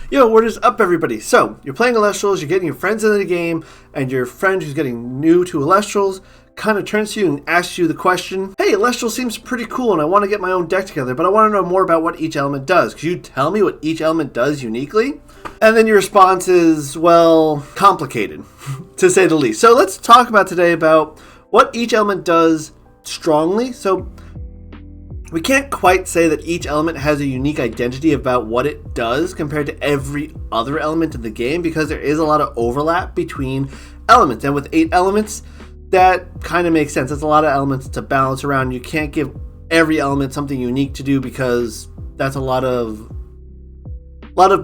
Yo, what is up, everybody? So, you're playing Elestrals, you're getting your friends into the game, and your friend who's getting new to Elestrals kind of turns to you and asks you the question, hey, Elestral seems pretty cool and I want to get my own deck together, but I want to know more about what each element does. Could you tell me what each element does uniquely? And then your response is, well, complicated, to say the least. So let's talk about today about what each element does strongly. So we can't quite say that each element has a unique identity about what it does compared to every other element in the game, because there is a lot of overlap between elements. And with 8 elements, that kind of makes sense. It's a lot of elements to balance around. You can't give every element something unique to do because that's a lot of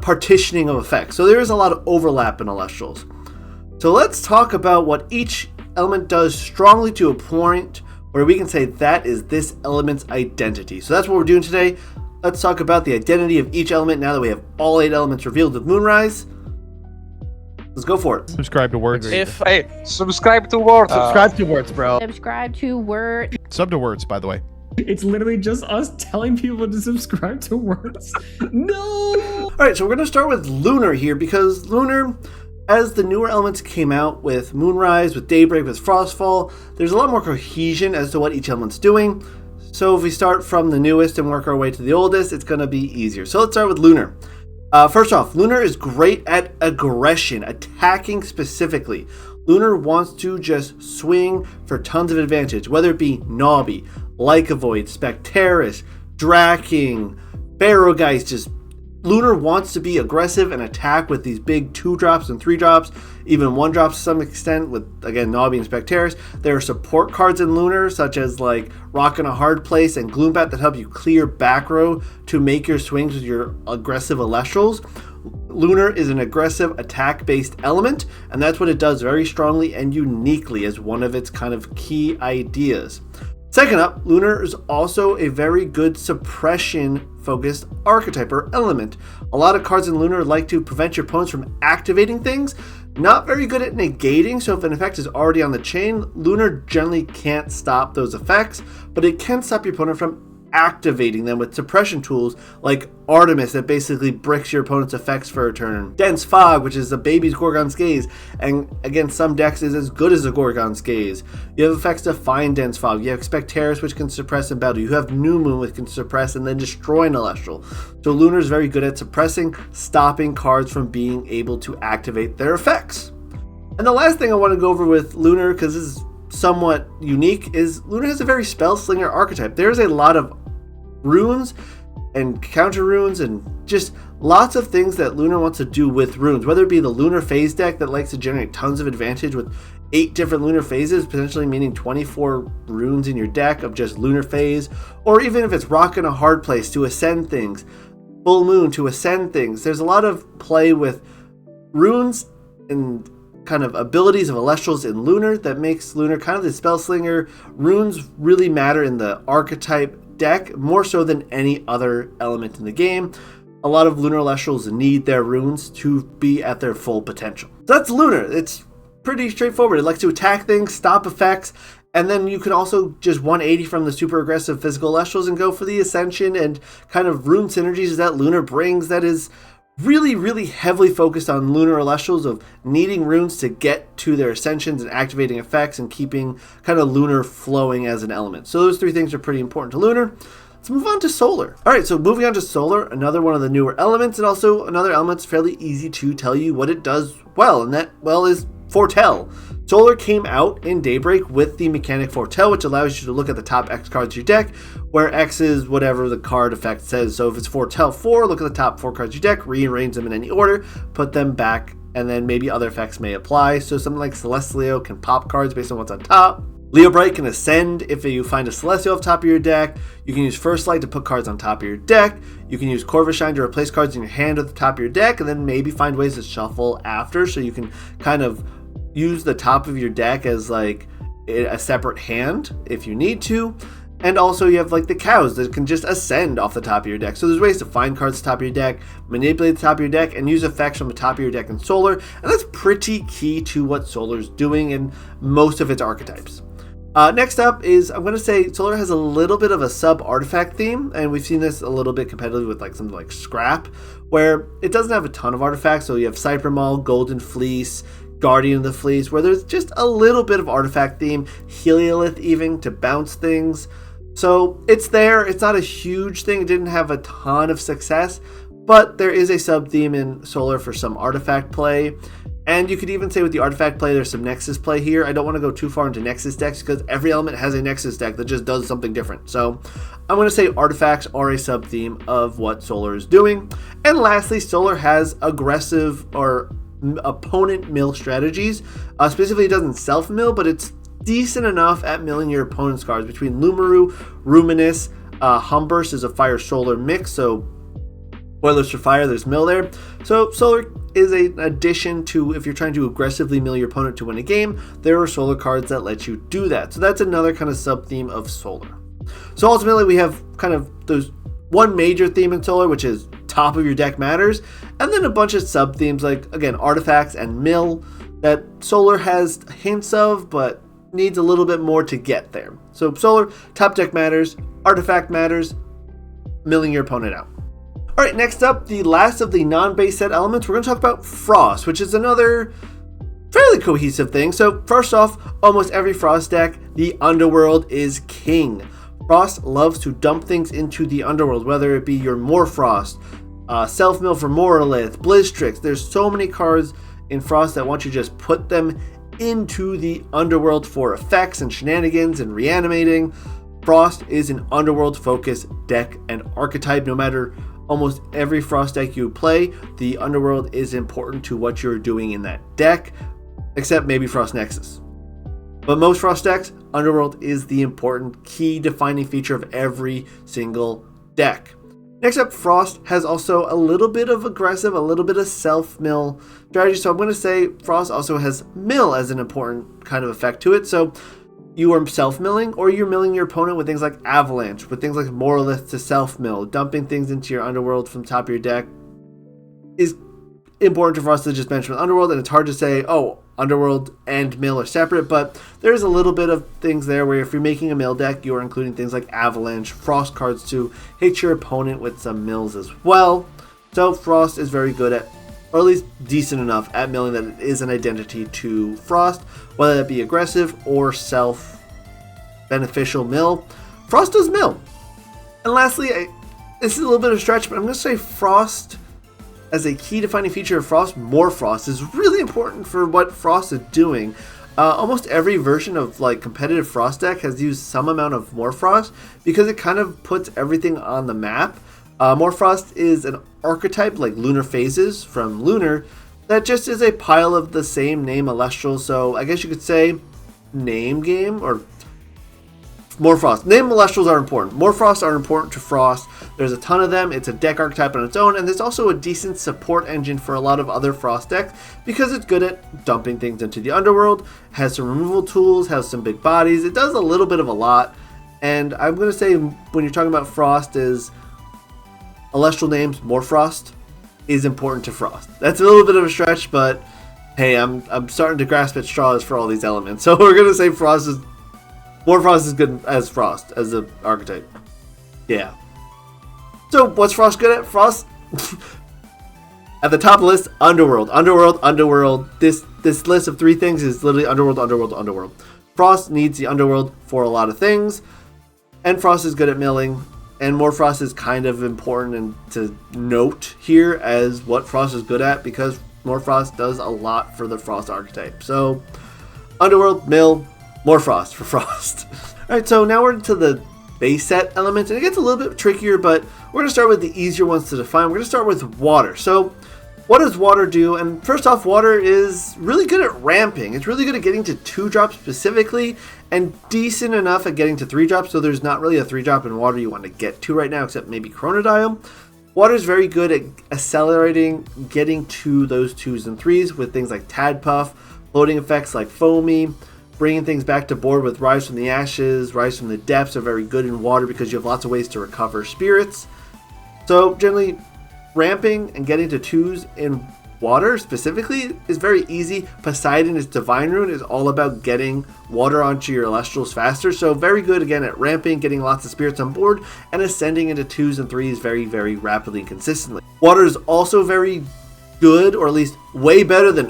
partitioning of effects. So there is a lot of overlap in Elestrals. So let's talk about what each element does strongly to a point where we can say that is this element's identity. So that's what we're doing today. Let's talk about the identity of each element now that we have all 8 elements revealed with Moonrise. Let's go for it. Subscribe to words. Subscribe to words. Subscribe to words, bro. Subscribe to Word. Sub to words, by the way. It's literally just us telling people to subscribe to words. No! Alright, so we're going to start with Lunar here, because Lunar, as the newer elements came out with Moonrise, with Daybreak, with Frostfall, there's a lot more cohesion as to what each element's doing. So if we start from the newest and work our way to the oldest, it's going to be easier. So let's start with Lunar. First off, Lunar is great at aggression, attacking specifically. Lunar wants to just swing for tons of advantage, whether it be Nobby, Lycavoid, Spectaris, Draking, Barrowgeist. Just Lunar wants to be aggressive and attack with these big 2-drops and 3-drops, even 1-drops to some extent with, again, Nobby and Spectaris. There are support cards in Lunar, such as like Rock in a Hard Place and Gloombat, that help you clear back row to make your swings with your aggressive Elestrals. Lunar is an aggressive attack-based element, and that's what it does very strongly and uniquely as one of its kind of key ideas. Second up, Lunar is also a very good suppression-focused archetype or element. A lot of cards in Lunar like to prevent your opponents from activating things. Not very good at negating, so if an effect is already on the chain, Lunar generally can't stop those effects, but it can stop your opponent from activating them with suppression tools like Artemis, that basically bricks your opponent's effects for a turn. Dense Fog, which is a baby's Gorgon's Gaze, and again, some decks is as good as a Gorgon's Gaze. You have effects to find Dense Fog. You have Spectaris, which can suppress in battle. You have New Moon, which can suppress and then destroy an Celestial. So Lunar is very good at suppressing, stopping cards from being able to activate their effects. And the last thing I want to go over with Lunar, because this is somewhat unique, is Lunar has a very spell slinger archetype. There's a lot of runes and counter runes and just lots of things that Lunar wants to do with runes, whether it be the Lunar Phase deck that likes to generate tons of advantage with 8 different Lunar Phases, potentially meaning 24 runes in your deck of just Lunar Phase, or even if it's Rock in a Hard Place to ascend things, Full Moon to ascend things. There's a lot of play with runes and kind of abilities of Elestrals in Lunar that makes Lunar kind of the spell slinger. Runes really matter in the archetype deck more so than any other element in the game. A lot of Lunar Elestrals need their runes to be at their full potential. So that's Lunar. It's pretty straightforward. It likes to attack things, stop effects, and then you can also just 180 from the super aggressive physical Elestrals and go for the ascension and kind of rune synergies that Lunar brings. That is really, really heavily focused on Lunar Elestrals of needing runes to get to their ascensions and activating effects and keeping kind of Lunar flowing as an element. So those 3 things are pretty important to Lunar. Let's move on to Solar. Alright, so moving on to Solar, another one of the newer elements, and also another element that's fairly easy to tell you what it does well, and that, well, is Foretell. Solar came out in Daybreak with the mechanic Foretell, which allows you to look at the top X cards of your deck, where X is whatever the card effect says. So if it's Foretell 4, look at the top 4 cards of your deck, rearrange them in any order, put them back, and then maybe other effects may apply. So something like Celestial can pop cards based on what's on top. Leo Bright can ascend if you find a Celestial off top of your deck. You can use First Light to put cards on top of your deck. You can use Corvishine to replace cards in your hand at the top of your deck, and then maybe find ways to shuffle after, so you can kind of use the top of your deck as like a separate hand if you need to. And also you have like the cows that can just ascend off the top of your deck. So there's ways to find cards at the top of your deck, manipulate the top of your deck, and use effects from the top of your deck in Solar. And that's pretty key to what Solar's doing in most of its archetypes. Next up is, I'm going to say Solar has a little bit of a sub-artifact theme, and we've seen this a little bit competitively with like something like Scrap, where it doesn't have a ton of artifacts. So you have Cybermaul, Golden Fleece, Guardian of the Fleece, where there's just a little bit of artifact theme, Heliolith even to bounce things. So it's there. It's not a huge thing. It didn't have a ton of success, but there is a sub-theme in Solar for some artifact play. And you could even say with the artifact play, there's some Nexus play here. I don't want to go too far into Nexus decks because every element has a Nexus deck that just does something different. So I'm going to say artifacts are a sub-theme of what Solar is doing. And lastly, Solar has aggressive or opponent mill strategies. Specifically, it doesn't self-mill, but it's decent enough at milling your opponent's cards. Between Lumaru, Ruminous, Humburst is a fire-solar mix, so Boilers for fire, there's mill there. So Solar is an addition to, if you're trying to aggressively mill your opponent to win a game, there are Solar cards that let you do that. So that's another kind of sub-theme of Solar. So ultimately we have kind of those one major theme in Solar, which is top of your deck matters, and then a bunch of sub-themes like, again, artifacts and mill that Solar has hints of, but needs a little bit more to get there. So Solar, top deck matters, artifact matters, milling your opponent out. Alright, next up, the last of the non-base set elements, we're going to talk about Frost, which is another fairly cohesive thing. So first off, almost every Frost deck, the Underworld is king. Frost loves to dump things into the Underworld, whether it be your Morfrost, Self-Mill for Moralith, Blizztrix. There's so many cards in Frost that want you to just put them into the Underworld for effects and shenanigans and reanimating. Frost is an Underworld-focused deck and archetype. No matter almost every Frost deck you play, the Underworld is important to what you're doing in that deck, except maybe Frost Nexus. But most Frost decks, Underworld is the important key defining feature of every single deck. Next up, Frost has also a little bit of aggressive, a little bit of self-mill strategy. So I'm going to say Frost also has mill as an important kind of effect to it. So you are self-milling, or you're milling your opponent with things like Avalanche, with things like Moralith to self-mill. Dumping things into your Underworld from top of your deck is important for us to just mention with Underworld, and it's hard to say, oh, Underworld and mill are separate, but there's a little bit of things there where if you're making a mill deck, you are including things like Avalanche, Frost cards to hit your opponent with some mills as well. So Frost is very good at, or at least decent enough at milling, that it is an identity to Frost, whether that be aggressive or self-beneficial mill. Frost does mill. And lastly, this is a little bit of a stretch, but I'm going to say Frost, as a key defining feature of Frost, Morfrost is really important for what Frost is doing. Almost every version of like competitive Frost deck has used some amount of Morfrost because it kind of puts everything on the map. Morfrost is an archetype like Lunar Phases from Lunar that just is a pile of the same name Elestrals. So I guess you could say name game or Morfrost. Name Elestrals are important. Morfrost are important to Frost. There's a ton of them. It's a deck archetype on its own, and there's also a decent support engine for a lot of other Frost decks because it's good at dumping things into the Underworld, has some removal tools, has some big bodies. It does a little bit of a lot, and I'm going to say when you're talking about Frost is Celestial names, Morfrost is important to Frost. That's a little bit of a stretch, but hey, I'm starting to grasp at straws for all these elements. So we're going to say Morfrost is good as Frost, as an archetype. Yeah. So what's Frost good at? Frost, at the top of the list, Underworld. Underworld. This list of three things is literally Underworld. Frost needs the Underworld for a lot of things, and Frost is good at milling, and Morfrost is kind of important and to note here as what Frost is good at because Morfrost does a lot for the Frost archetype. So Underworld, mill, Morfrost for Frost. Alright, so now we're into the base set elements, and it gets a little bit trickier, but we're going to start with the easier ones to define. We're going to start with water. So what does water do? And first off, water is really good at ramping. It's really good at getting to 2-drop specifically, and decent enough at getting to 3-drop, so there's not really a 3-drop in water you want to get to right now, except maybe Chronodial. Water is very good at accelerating, getting to those 2s and 3s with things like Tadpuff, loading effects like Foamy, bringing things back to board with Rise from the Ashes, Rise from the Depths are very good in water because you have lots of ways to recover spirits. So generally, ramping and getting to 2s in water specifically is very easy. Poseidon, its Divine Rune, is all about getting water onto your Elestrals faster. So very good again at ramping, getting lots of spirits on board, and ascending into 2s and 3s very, very rapidly and consistently. Water is also very good, or at least way better than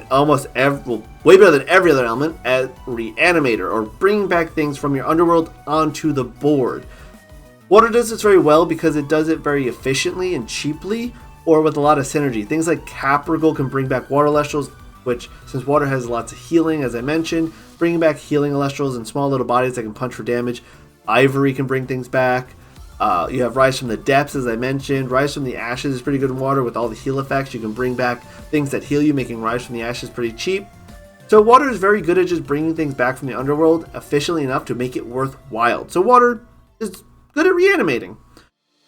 way better than every other element at Reanimator, or bringing back things from your underworld onto the board. Water does this very well because it does it very efficiently and cheaply, or with a lot of synergy. Things like Caprigal can bring back water Elestrals, which, since water has lots of healing, as I mentioned, bringing back healing Elestrals in small little bodies that can punch for damage. Ivory can bring things back. You have Rise from the Depths, as I mentioned. Rise from the Ashes is pretty good in water with all the heal effects. You can bring back things that heal you, making Rise from the Ashes pretty cheap. So water is very good at just bringing things back from the underworld efficiently enough to make it worthwhile. So water is good at reanimating.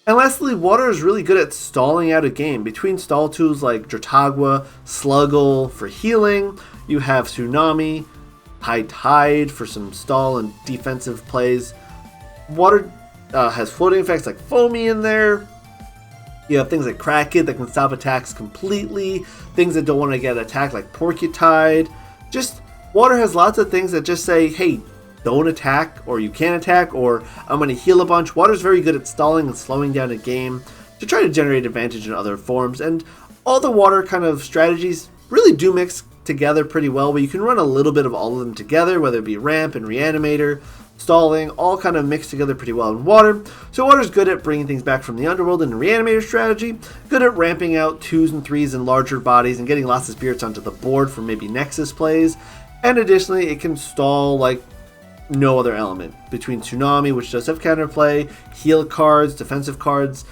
And lastly, water is really good at stalling out a game. Between stall tools like Dratagua, Sluggle for healing, you have Tsunami, High Tide for some stall and defensive plays. Water has floating effects like Foamy in there. You have things like Kraken that can stop attacks completely. Things that don't want to get attacked like Porcutide. Just, water has lots of things that just say, hey, don't attack, or you can't attack, or I'm going to heal a bunch. Water's very good at stalling and slowing down a game to try to generate advantage in other forms, and all the water kind of strategies really do mix together pretty well, but you can run a little bit of all of them together, whether it be ramp and reanimator, stalling, all kind of mixed together pretty well in water. So water's good at bringing things back from the underworld in a reanimator strategy, good at ramping out 2s and 3s in larger bodies and getting lots of spirits onto the board for maybe Nexus plays, and additionally it can stall like no other element. Between Tsunami, which does have counterplay, heal cards, defensive cards,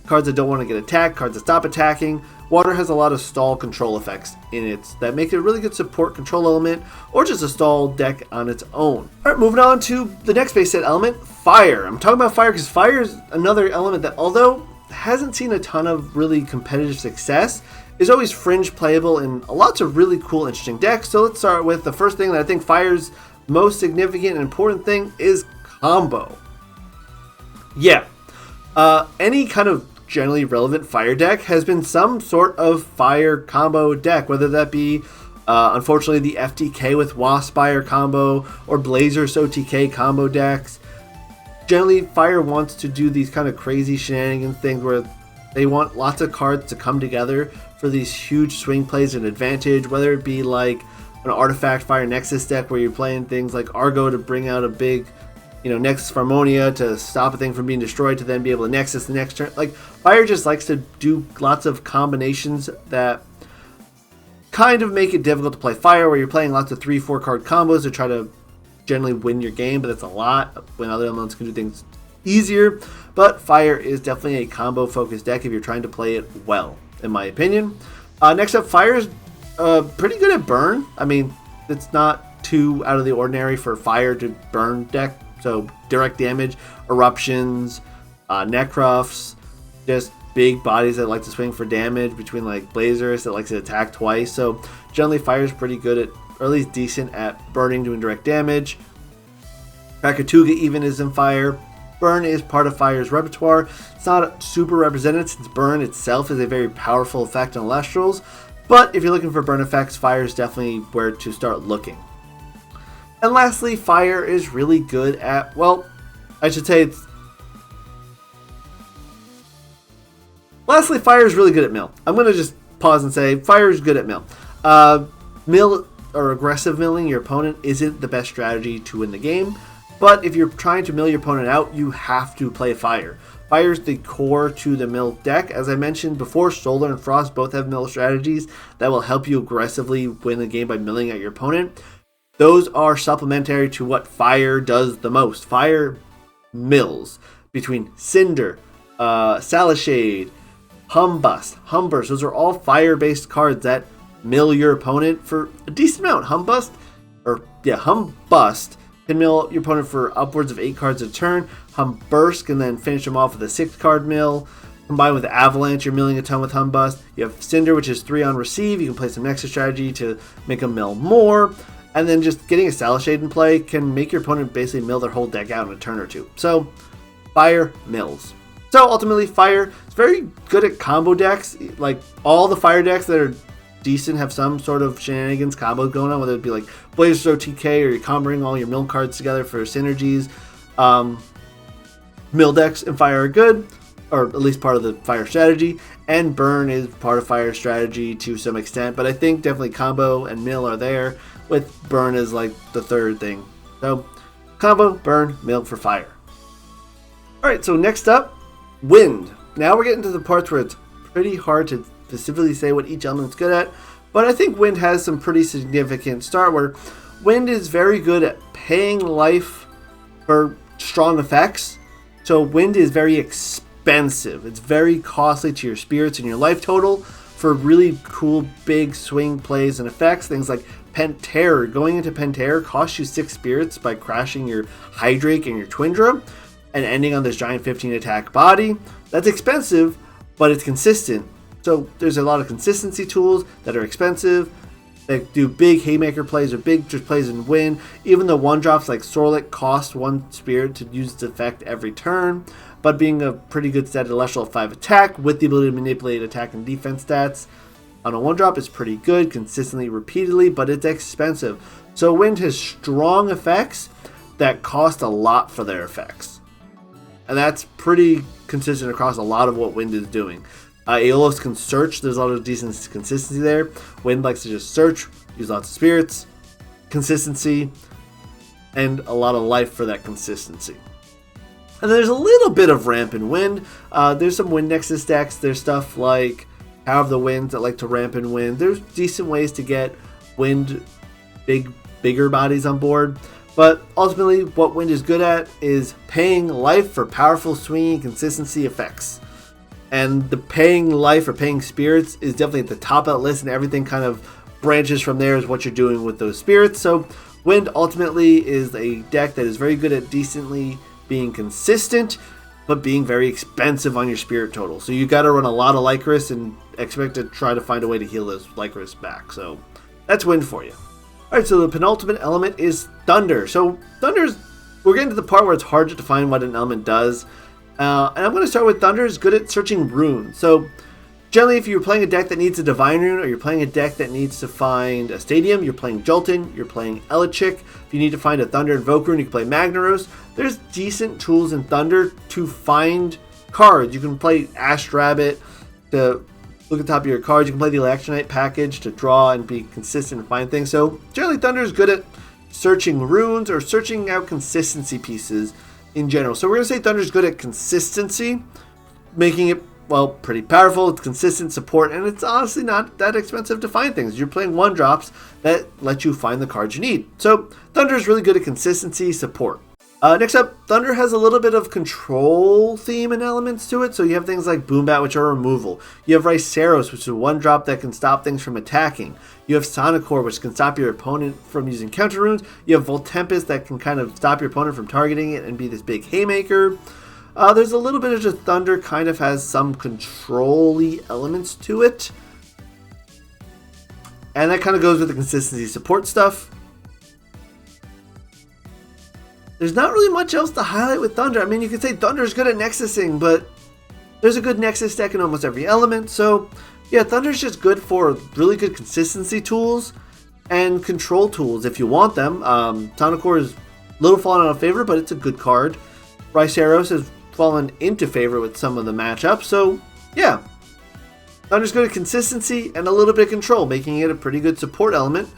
cards that don't want to get attacked, cards that stop attacking, water has a lot of stall control effects in it that make it a really good support control element, or just a stall deck on its own. Alright, moving on to the next base set element, fire. I'm talking about fire because fire is another element that, although hasn't seen a ton of really competitive success, is always fringe playable in lots of really cool, interesting decks. So let's start with the first thing that I think fire's most significant and important thing is combo. Yeah, any kind of generally relevant fire deck has been some sort of fire combo deck, whether that be unfortunately the FTK with Waspire combo or Blazers OTK combo decks. Generally, fire wants to do these kind of crazy shenanigans things where they want lots of cards to come together for these huge swing plays and advantage, whether it be like an Artifact Fire Nexus deck where you're playing things like Argo to bring out a big, Nexus Harmonia to stop a thing from being destroyed to then be able to Nexus the next turn. Like, Fire just likes to do lots of combinations that kind of make it difficult to play Fire, where you're playing lots of 3-4 card combos to try to generally win your game, but that's a lot when other elements can do things easier. But Fire is definitely a combo focused deck if you're trying to play it well, in my opinion. Next up, Fire is pretty good at burn. I mean, it's not too out of the ordinary for Fire to burn deck. So direct damage, eruptions, Necrofs, just big bodies that like to swing for damage, between like Blazers that like to attack twice. So generally Fire is pretty good at, or at least decent at burning, doing direct damage. Krakatuga even is in Fire. Burn is part of Fire's repertoire. It's not super represented since Burn itself is a very powerful effect on Elestrals. But if you're looking for burn effects, Fire is definitely where to start looking. And lastly, Fire is really good at, Fire is really good at mill. I'm going to just pause and say Fire is good at mill. Mill or aggressive milling your opponent isn't the best strategy to win the game, but if you're trying to mill your opponent out, you have to play Fire. Fire is the core to the mill deck. As I mentioned before, Solar and Frost both have mill strategies that will help you aggressively win the game by milling out your opponent. Those are supplementary to what Fire does the most. Fire mills between Cinder, Salishade, Humburst. Those are all fire-based cards that mill your opponent for a decent amount. Humbust can mill your opponent for upwards of 8 cards a turn. Humburst can then finish them off with a 6-card mill. Combined with Avalanche, you're milling a ton with Humbust. You have Cinder, which is 3 on receive. You can play some Nexus strategy to make them mill more. And then just getting a Salishade in play can make your opponent basically mill their whole deck out in a turn or two. So, Fire mills. So ultimately, Fire is very good at combo decks. Like all the Fire decks that are decent, have some sort of shenanigans combo going on, whether it be like Blazer Throw TK or you're comboing all your mill cards together for synergies. Mill decks and fire are good, or at least part of the fire strategy, and burn is part of fire strategy to some extent, but I think definitely combo and mill are there, with burn as like the third thing. So combo, burn, mill for fire. Alright, so next up, wind. Now we're getting to the parts where it's pretty hard to specifically say what each element's good at, but I think wind has some pretty significant start where wind is very good at paying life for strong effects. So wind is very expensive. It's very costly to your spirits and your life total for really cool big swing plays and effects. Things like Penterror. Going into Penterror costs you 6 spirits by crashing your Hydrake and your Twindra and ending on this giant 15 attack body. That's expensive, but it's consistent. So there's a lot of consistency tools that are expensive, that do big haymaker plays or big just plays in wind. Even the 1-drops like Sorlik cost 1 spirit to use its effect every turn, but being a pretty good stat at Elestral 5 attack with the ability to manipulate attack and defense stats on a 1-drop is pretty good, consistently, repeatedly, but it's expensive. So wind has strong effects that cost a lot for their effects. And that's pretty consistent across a lot of what wind is doing. Aeolus can search. There's a lot of decent consistency there. Wind likes to just search, use lots of spirits, consistency, and a lot of life for that consistency. And there's a little bit of ramp in wind. There's some wind nexus decks. There's stuff like Power of the Winds that like to ramp in wind. There's decent ways to get wind bigger bodies on board. But ultimately, what wind is good at is paying life for powerful swinging consistency effects. And the paying life or paying spirits is definitely at the top of that list, and everything kind of branches from there is what you're doing with those spirits. So wind ultimately is a deck that is very good at decently being consistent, but being very expensive on your spirit total. So you got to run a lot of Lycris and expect to try to find a way to heal those Lycris back. So that's wind for you. Alright, so the penultimate element is thunder. So we're getting to the part where it's hard to define what an element does. And I'm going to start with thunder is good at searching runes. So generally, if you're playing a deck that needs a divine rune, or you're playing a deck that needs to find a stadium, you're playing Jolton, you're playing Elichik. If you need to find a thunder invoke rune, you can play Magnaros. There's decent tools in thunder to find cards. You can play Ash Rabbit to look at the top of your cards. You can play the Electronite package to draw and be consistent and find things. So generally, thunder is good at searching runes or searching out consistency pieces in general. So we're going to say thunder is good at consistency, making it, well, pretty powerful. It's consistent support, and it's honestly not that expensive to find things. You're playing 1-drops that let you find the cards you need. So thunder is really good at consistency support. Next up, thunder has a little bit of control theme and elements to it. So you have things like Boombat, which are removal. You have Riceros, which is a 1-drop that can stop things from attacking. You have Sonicor, which can stop your opponent from using counter runes. You have Voltempest that can kind of stop your opponent from targeting it and be this big haymaker. There's a little bit of just thunder kind of has some control-y elements to it. And that kind of goes with the consistency support stuff. There's not really much else to highlight with thunder. I mean, you could say thunder is good at nexusing, but there's a good nexus deck in almost every element. So yeah, thunder is just good for really good consistency tools and control tools if you want them. Sonicor is a little fallen out of favor, but it's a good card. Riceros has fallen into favor with some of the matchups. So yeah, thunder's good at consistency and a little bit of control, making it a pretty good support element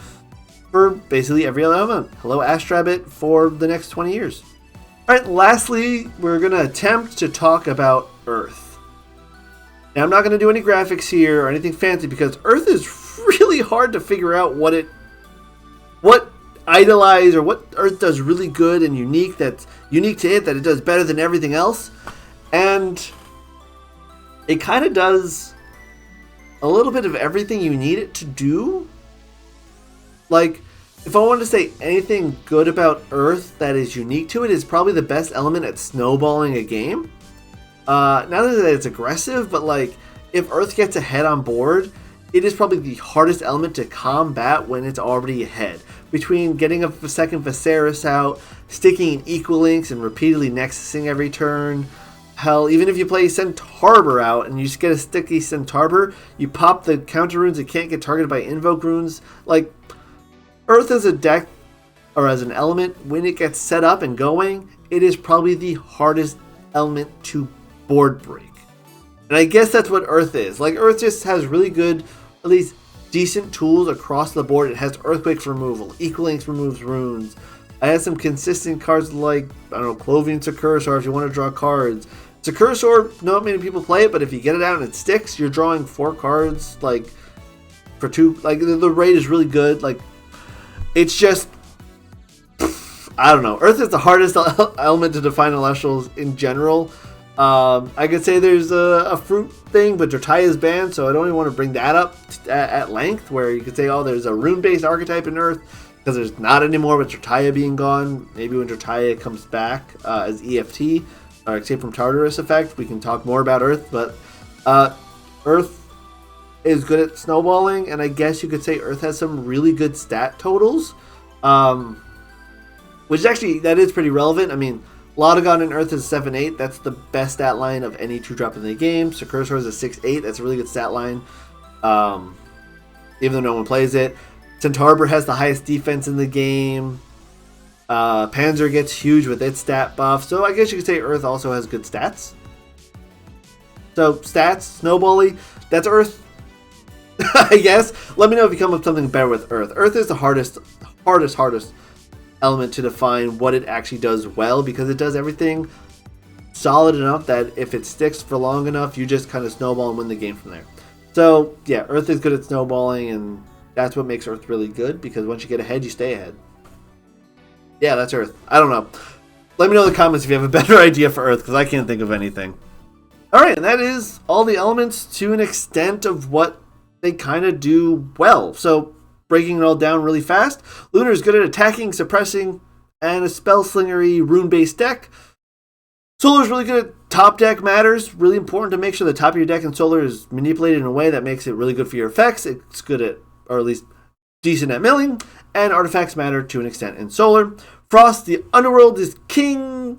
for basically every other element. Hello Ash Rabbit for the next 20 years. Alright, lastly, we're going to attempt to talk about Earth. Now, I'm not going to do any graphics here or anything fancy because Earth is really hard to figure out what idolize or what Earth does really good and unique, that's unique to it, that it does better than everything else. And it kind of does a little bit of everything you need it to do. Like, if I wanted to say anything good about Earth that is unique to it, is probably the best element at snowballing a game. Not that it's aggressive, but like, if Earth gets ahead on board, it is probably the hardest element to combat when it's already ahead. Between getting a second Viserys out, sticking in Equal Links and repeatedly nexusing every turn, Hell, even if you play Centaur out and you just get a sticky Centaur, you pop the counter runes and can't get targeted by invoke runes. Like, Earth as a deck, or as an element, when it gets set up and going, it is probably the hardest element to board break. And I guess that's what Earth is. Like, Earth just has really good, at least decent tools across the board. It has Earthquake removal, Equal Links removes runes. I have some consistent cards like, I don't know, Clovian Sakursor if you want to draw cards. Sakursor, not many people play it, but if you get it out and it sticks, you're drawing 4 cards, like, for 2. Like, the rate is really good. Like, it's just, I don't know. Earth is the hardest element to define Elestrals in general. I could say there's a fruit thing, but Drataya is banned, so I don't even want to bring that up at length, where you could say, oh, there's a rune-based archetype in Earth, because there's not anymore with Drataya being gone. Maybe when Drataya comes back as EFT, or Escape from Tartarus effect, we can talk more about Earth, but Earth is good at snowballing, and I guess you could say Earth has some really good stat totals, which actually, that is pretty relevant. I mean, Lotagon in Earth is 7-8. That's the best stat line of any 2-drop in the game. Sakursor is a 6-8. That's a really good stat line, even though no one plays it. Centaur has the highest defense in the game. Panzer gets huge with its stat buff. So I guess you could say Earth also has good stats. So stats, snowbally, that's Earth. I guess. Let me know if you come up with something better with Earth. Earth is the hardest element to define what it actually does well, because it does everything solid enough that if it sticks for long enough, you just kind of snowball and win the game from there. So yeah, Earth is good at snowballing, and that's what makes Earth really good, because once you get ahead, you stay ahead. Yeah, that's Earth. I don't know. Let me know in the comments if you have a better idea for Earth, because I can't think of anything. Alright, and that is all the elements to an extent of what they kind of do well. So, breaking it all down really fast, Lunar is good at attacking, suppressing, and a spell-slingery rune-based deck. Solar is really good at top deck matters. Really important to make sure the top of your deck in Solar is manipulated in a way that makes it really good for your effects. It's good at, or at least decent at milling, and artifacts matter to an extent in Solar. Frost, the Underworld, is king.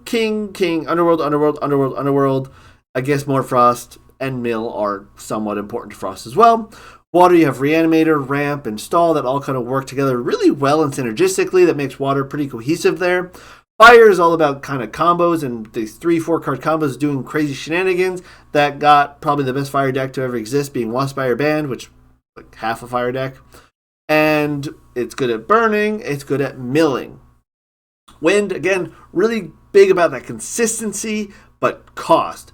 Underworld. I guess more Frost and Mill are somewhat important to Frost as well. Water, you have Reanimator, Ramp, and Stall that all kind of work together really well and synergistically. That makes Water pretty cohesive there. Fire is all about kind of combos, and these 3-4 card combos doing crazy shenanigans that got probably the best fire deck to ever exist, being Waspire Band, which like half a fire deck. And it's good at burning, it's good at milling. Wind, again, really big about that consistency, but cost.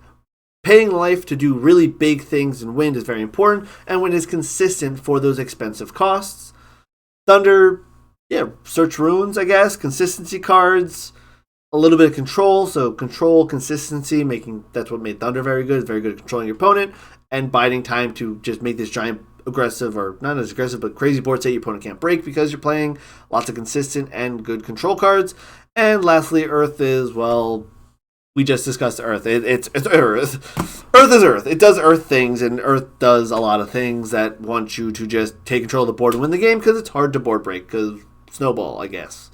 Paying life to do really big things in Wind is very important, and Wind is consistent for those expensive costs. Thunder, yeah, search runes, I guess, consistency cards, a little bit of control, so control, consistency, that's what made Thunder very good. It's very good at controlling your opponent, and biding time to just make this giant aggressive, or not as aggressive, but crazy board state your opponent can't break because you're playing lots of consistent and good control cards. And lastly, Earth is, well, we just discussed Earth. It's Earth. Earth is Earth. It does Earth things, and Earth does a lot of things that want you to just take control of the board and win the game, because it's hard to board break, because Snowball, I guess,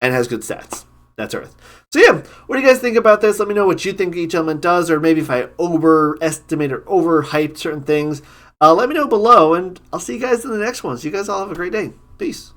and has good stats. That's Earth. So yeah, what do you guys think about this? Let me know what you think each element does, or maybe if I overestimate or overhyped certain things. Let me know below, and I'll see you guys in the next one. So you guys all have a great day. Peace.